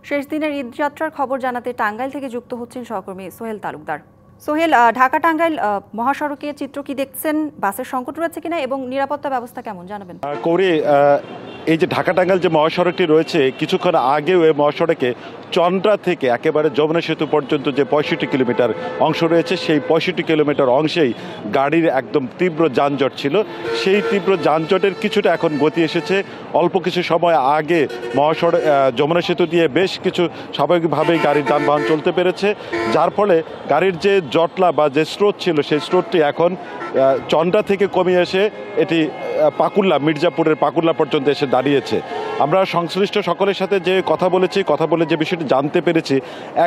শেষ দিনের ঈদযাত্রার খবর জানাতে টাঙ্গাইল থেকে যুক্ত হচ্ছেন সহকর্মী সোহেল তালুকদার। সোহেল, ঢাকা টাঙ্গাইল মহাসড়কের চিত্র কি দেখছেন? বাসের সংকট রয়েছে কিনা এবং নিরাপত্তা ব্যবস্থা কেমন জানাবেন? কৌরি, এই যে ঢাকা টাঙ্গাইল যে মহাসড়কটি রয়েছে, কিছুক্ষণ আগেও এই মহাসড়কে চন্দ্রা থেকে একেবারে যমুনা সেতু পর্যন্ত যে 65 কিলোমিটার অংশ রয়েছে, সেই 65 কিলোমিটার অংশেই গাড়ির একদম তীব্র যানজট ছিল। সেই তীব্র যানজটের কিছুটা এখন গতি এসেছে। অল্প কিছু সময় আগে মহাসড়ক যমুনা সেতু দিয়ে বেশ কিছু স্বাভাবিকভাবেই গাড়ির যানবাহন চলতে পেরেছে, যার ফলে গাড়ির যে জটলা বা যে স্রোত ছিল সেই স্রোতটি এখন চন্দ্রা থেকে কমে এসে এটি পাকুল্লা, মির্জাপুরের পাকুল্লা পর্যন্ত এসে দাঁড়িয়েছে। আমরা সংশ্লিষ্ট সকলের সাথে যে কথা বলে যে বিষয়টি জানতে পেরেছি,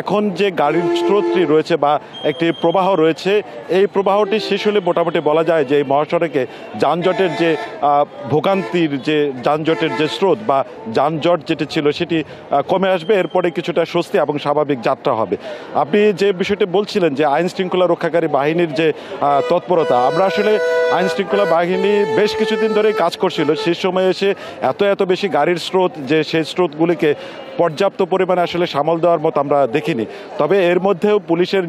এখন যে গাড়ির স্রোতটি রয়েছে বা একটি প্রবাহ রয়েছে, এই প্রবাহটি শেষ হলে মোটামুটি বলা যায় যে এই মহাসড়কে যানজটের যে ভোগান্তির যে যানজটের যে স্রোত বা যানজট যেটি ছিল সেটি কমে আসবে। এরপরে কিছুটা স্বস্তি এবং স্বাভাবিক যাত্রা হবে। আপনি যে বিষয়টি বলছিলেন যে আইন শৃঙ্খলা রক্ষাকারী বাহিনীর যে তৎপরতা, আমরা আসলে আইন শৃঙ্খলা বাহিনী বেশ কিছুদিন ধরেই কাজ করছিল। সেই সময় এসে এত বেশি গাড়ির স্রোত, যে সেই স্রোতগুলিকে পর্যাপ্ত পরিমাণে আসলে সামাল দেওয়ার মতো আমরা দেখিনি। তবে এর মধ্যেও পুলিশের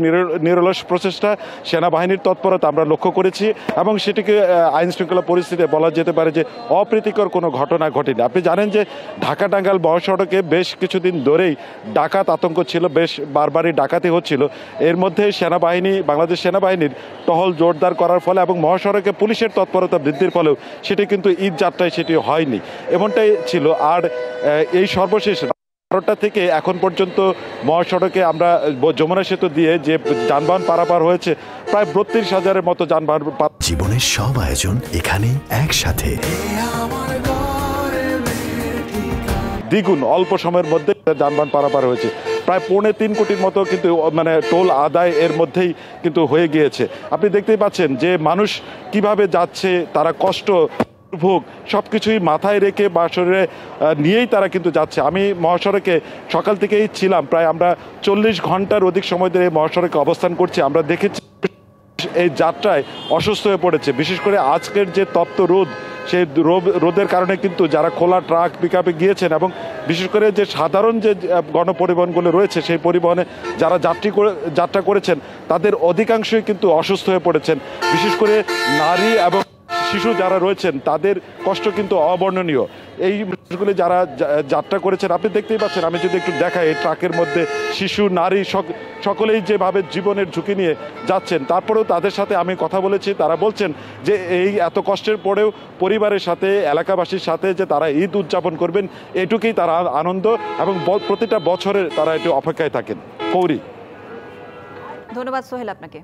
নিরলস প্রচেষ্টা, সেনাবাহিনীর তৎপরতা আমরা লক্ষ্য করেছি এবং সেটিকে আইন শৃঙ্খলা পরিস্থিতিতে বলা যেতে পারে যে অপ্রীতিকর কোনো ঘটনা ঘটেনি। আপনি জানেন যে ঢাকা টাঙ্গাইল মহাসড়কে বেশ কিছুদিন ধরেই ডাকাত আতঙ্ক ছিল, বেশ বারবারই ডাকাতি হচ্ছিল। এর মধ্যে বাংলাদেশ সেনাবাহিনীর টহল জোরদার করার ফলে এবং মহাসড়কে পুলিশের তৎপরতা বৃদ্ধির ফলেও সেটি কিন্তু ঈদ যাত্রায় সেটি হয়নি, এমনটাই ছিল। আর এই সর্বশেষ 12টা থেকে এখন পর্যন্ত মহাসড়কে আমরা যমুনা সেতু দিয়ে যে যানবাহন পারাপার হয়েছে প্রায় 32,000-এর মতো যানবাহন। জীবনের সব আয়োজন এখানে একসাথে, দ্বিগুণ অল্প সময়ের মধ্যে যানবাহন পারাপার হয়েছে। প্রায় 3.25 কোটির মতো কিন্তু মানে টোল আদায় এর মধ্যেই কিন্তু হয়ে গিয়েছে। আপনি দেখতেই পাচ্ছেন যে মানুষ কিভাবে যাচ্ছে, তারা কষ্ট ভোগ সব কিছুই মাথায় রেখে বা শরীরে নিয়েই তারা কিন্তু যাচ্ছে। আমি মহাসড়কে সকাল থেকেই ছিলাম, প্রায় আমরা 40 ঘন্টার অধিক সময় ধরে মহাসড়কে অবস্থান করছি। আমরা দেখেছি এই যাত্রায় অসুস্থ হয়ে পড়েছে, বিশেষ করে আজকের যে তপ্ত রোদ, সেই রোদের কারণে কিন্তু যারা খোলা ট্রাক পিকআপে গিয়েছেন এবং বিশেষ করে যে সাধারণ যে গণপরিবহনগুলো রয়েছে সেই পরিবহনে যারা যাত্রা করেছেন তাদের অধিকাংশই কিন্তু অসুস্থ হয়ে পড়েছেন। বিশেষ করে নারী এবং শিশু যারা রয়েছেন তাদের কষ্ট কিন্তু অবর্ণনীয়। এই মানুষগুলি যারা যাত্রা করেছেন, আপনি দেখতেই পাচ্ছেন, আমি যদি একটু দেখাই, এই ট্রাকের মধ্যে শিশু, নারী সকলেই যেভাবে জীবনের ঝুঁকি নিয়ে যাচ্ছেন। তারপরেও তাদের সাথে আমি কথা বলেছি, তারা বলছেন যে এই এত কষ্টের পরেও পরিবারের সাথে, এলাকাবাসীর সাথে যে তারা ঈদ উদযাপন করবেন, এটুকুই তারা আনন্দ এবং প্রতিটা বছরে তারা একটু অপেক্ষায় থাকেন। কৌরি, ধন্যবাদ সোহেল আপনাকে।